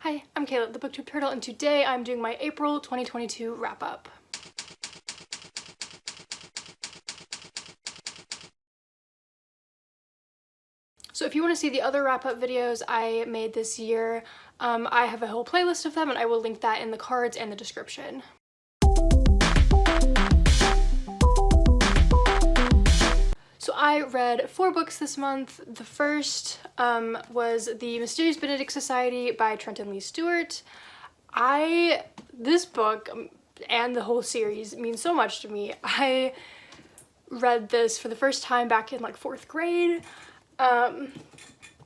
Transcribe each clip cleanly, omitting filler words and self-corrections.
Hi, I'm Kayla, the BookTube Turtle, and today I'm doing my April 2022 wrap-up. So if you want to see the other wrap-up videos I made this year, I have a whole playlist of them and I will link that in the cards and the description. So I read 4 books this month. The first was The Mysterious Benedict Society by Trenton Lee Stewart. This book and the whole series means so much to me. I read this for the first time back in like 4th grade,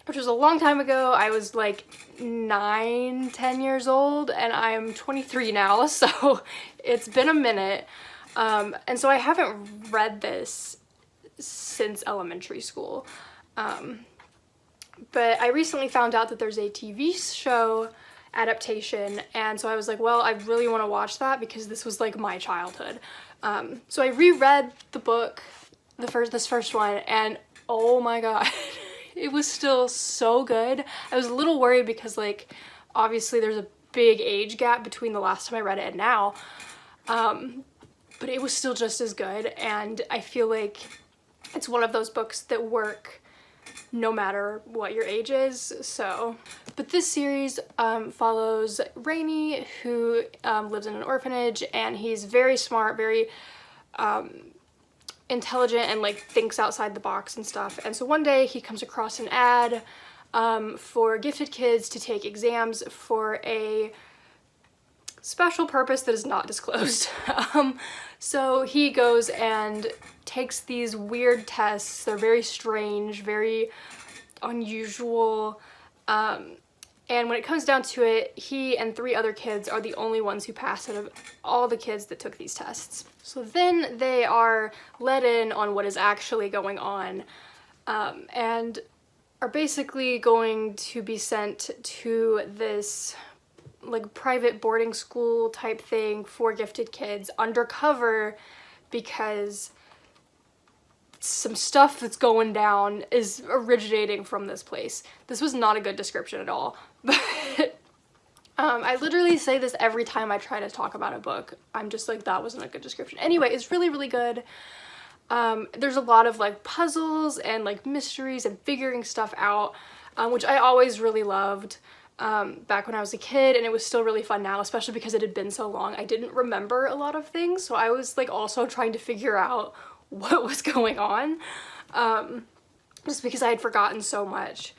which was a long time ago. I was like 10 years old and I'm 23 now, so it's been a minute. And so I haven't read this since elementary school. But I recently found out that there's a TV show adaptation, and so I was like, well, I really want to watch that because this was like my childhood. So I reread the book, this first one, and oh my god, it was still so good. I was a little worried because like obviously there's a big age gap between the last time I read it and now, but it was still just as good, and I feel like it's one of those books that work no matter what your age is. So, but this series follows Rainey, who lives in an orphanage, and he's very smart, very intelligent, and like thinks outside the box and stuff. And so one day he comes across an ad for gifted kids to take exams for a special purpose that is not disclosed. So he goes and takes these weird tests. They're very strange, very unusual, and when it comes down to it, he and 3 other kids are the only ones who pass out of all the kids that took these tests. So then they are let in on what is actually going on, and are basically going to be sent to this like private boarding school type thing for gifted kids undercover, because some stuff that's going down is originating from this place. This was not a good description at all, but I literally say this every time I try to talk about a book. I'm just like, that wasn't a good description. Anyway, it's really, really good. There's a lot of like puzzles and like mysteries and figuring stuff out, which I always really loved back when I was a kid, and it was still really fun now, especially because it had been so long. I didn't remember a lot of things, so I was like also trying to figure out what was going on, just because I had forgotten so much.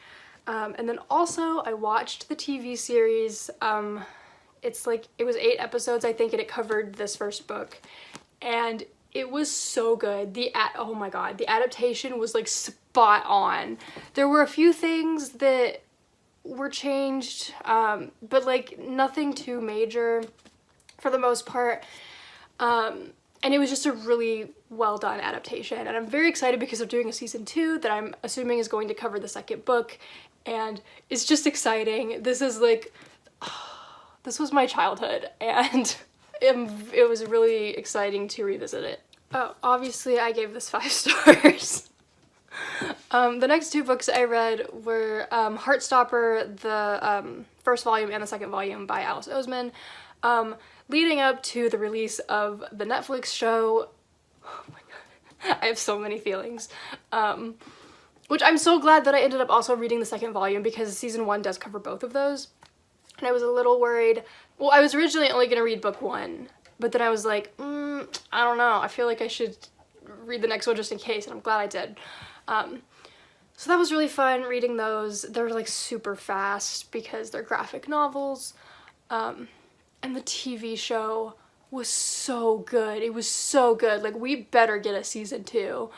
And then also I watched the TV series. It was 8 episodes, I think, and it covered this first book, and it was so good. Oh my god, the adaptation was like spot on. There were a few things that were changed, but like nothing too major for the most part. And it was just a really well done adaptation, and I'm very excited because they're doing a season 2 that I'm assuming is going to cover the second book, and it's just exciting. This is like, this was my childhood, and it was really exciting to revisit it. Oh, obviously I gave this 5 stars. The next 2 books I read were Heartstopper, the first volume and the second volume by Alice Oseman, leading up to the release of the Netflix show. Oh my god, I have so many feelings. Which I'm so glad that I ended up also reading the second volume, because season 1 does cover both of those. And I was a little worried. Well, I was originally only gonna read book 1, but then I was like, I don't know, I feel like I should read the next one just in case, and I'm glad I did. So that was really fun reading those. They're like super fast because they're graphic novels. And the TV show was so good. It was so good. Like, we better get a season 2.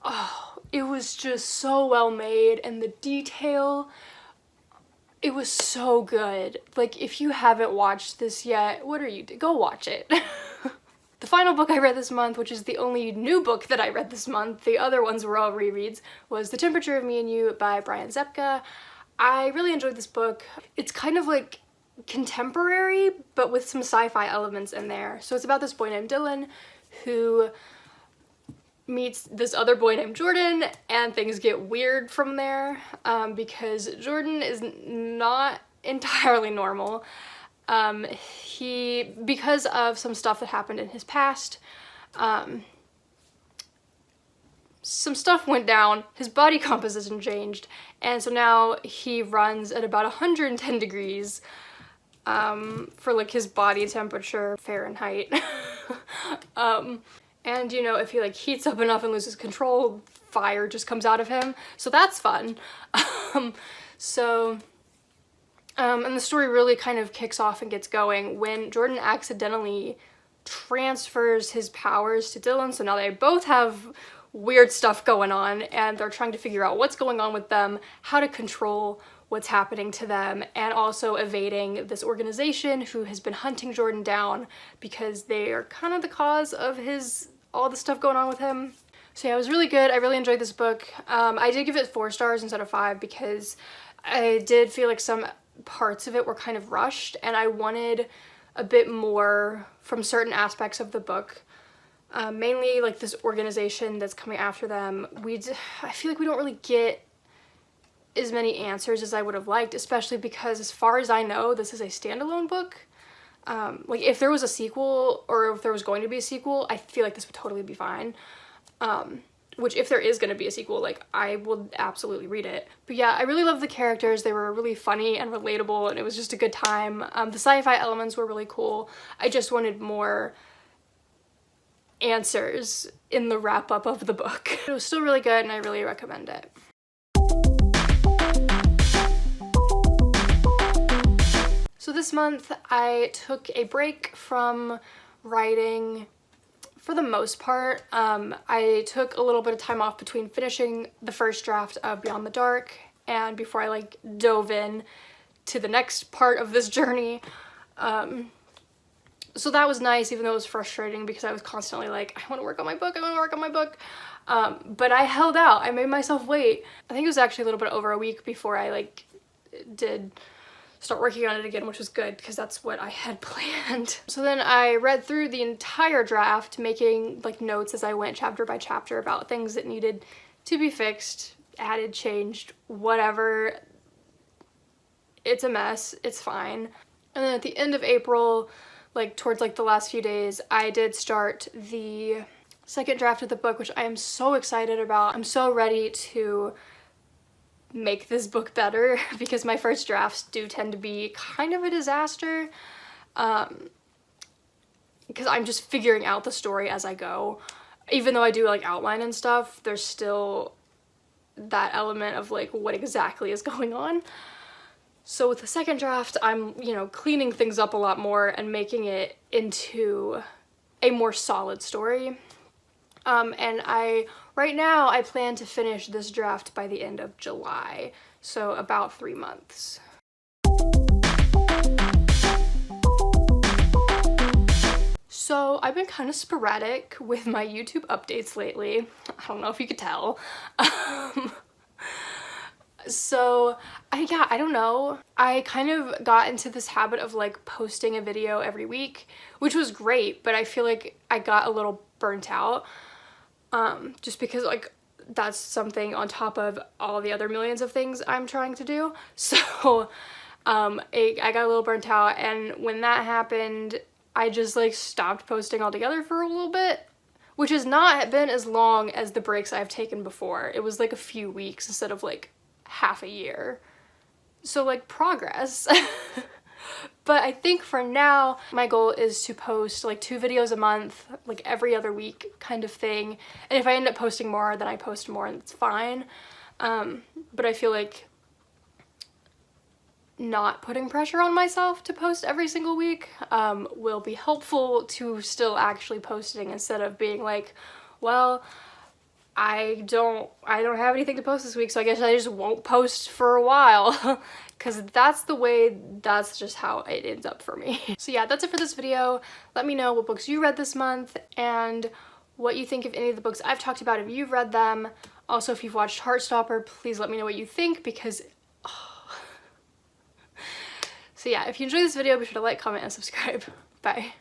Oh, it was just so well made, and the detail, it was so good. Like, if you haven't watched this yet, what are you doing? Go watch it. The final book I read this month, which is the only new book that I read this month, the other ones were all rereads, was The Temperature of Me and You by Brian Zepka. I really enjoyed this book. It's kind of like contemporary, but with some sci-fi elements in there. So it's about this boy named Dylan who meets this other boy named Jordan, and things get weird from there, because Jordan is not entirely normal. Because of some stuff that happened in his past, some stuff went down, his body composition changed, and so now he runs at about 110 degrees for like his body temperature Fahrenheit. And you know, if he like heats up enough and loses control, fire just comes out of him, so that's fun. And the story really kind of kicks off and gets going when Jordan accidentally transfers his powers to Dylan, so now they both have weird stuff going on, and they're trying to figure out what's going on with them, how to control what's happening to them, and also evading this organization who has been hunting Jordan down because they are kind of the cause of all the stuff going on with him. So yeah, it was really good. I really enjoyed this book. I did give it 4 stars instead of 5 because I did feel like some parts of it were kind of rushed, and I wanted a bit more from certain aspects of the book. Mainly like this organization that's coming after them. I feel like we don't really get as many answers as I would have liked, especially because as far as I know, this is a standalone book. Like if there was a sequel, or if there was going to be a sequel, I feel like this would totally be fine. Which if there is going to be a sequel, like I will absolutely read it. But yeah, I really love the characters. They were really funny and relatable, and it was just a good time. The sci-fi elements were really cool. I just wanted more answers in the wrap-up of the book. It was still really good, and I really recommend it. So this month I took a break from writing for the most part. I took a little bit of time off between finishing the first draft of Beyond the Dark and before I like dove in to the next part of this journey. So that was nice, even though it was frustrating because I was constantly like, I want to work on my book, I want to work on my book. But I held out. I made myself wait. I think it was actually a little bit over a week before I like did start working on it again, which was good because that's what I had planned. So then I read through the entire draft, making like notes as I went chapter by chapter about things that needed to be fixed, added, changed, whatever. It's a mess, it's fine. And then at the end of April, like towards like the last few days, I did start the second draft of the book, which I am so excited about. I'm so ready to make this book better because my first drafts do tend to be kind of a disaster, because I'm just figuring out the story as I go. Even though I do like outline and stuff, there's still that element of like what exactly is going on. So with the second draft, I'm, you know, cleaning things up a lot more and making it into a more solid story. And right now I plan to finish this draft by the end of July, so about 3 months. So I've been kind of sporadic with my YouTube updates lately. I don't know if you could tell. So I don't know. I kind of got into this habit of like posting a video every week, which was great, but I feel like I got a little burnt out. Just because like that's something on top of all the other millions of things I'm trying to do. So I got a little burnt out, and when that happened, I just like stopped posting altogether for a little bit, which has not been as long as the breaks I've taken before. It was like a few weeks instead of like half a year. So like progress. But I think for now, my goal is to post like 2 videos a month, like every other week kind of thing. And if I end up posting more, then I post more and it's fine. But I feel like not putting pressure on myself to post every single week will be helpful to still actually posting, instead of being like, well, I don't have anything to post this week, so I guess I just won't post for a while. Because that's just how it ends up for me. So yeah, that's it for this video. Let me know what books you read this month and what you think of any of the books I've talked about if you've read them. Also, if you've watched Heartstopper, please let me know what you think, because So yeah, if you enjoyed this video, be sure to like, comment, and subscribe. Bye.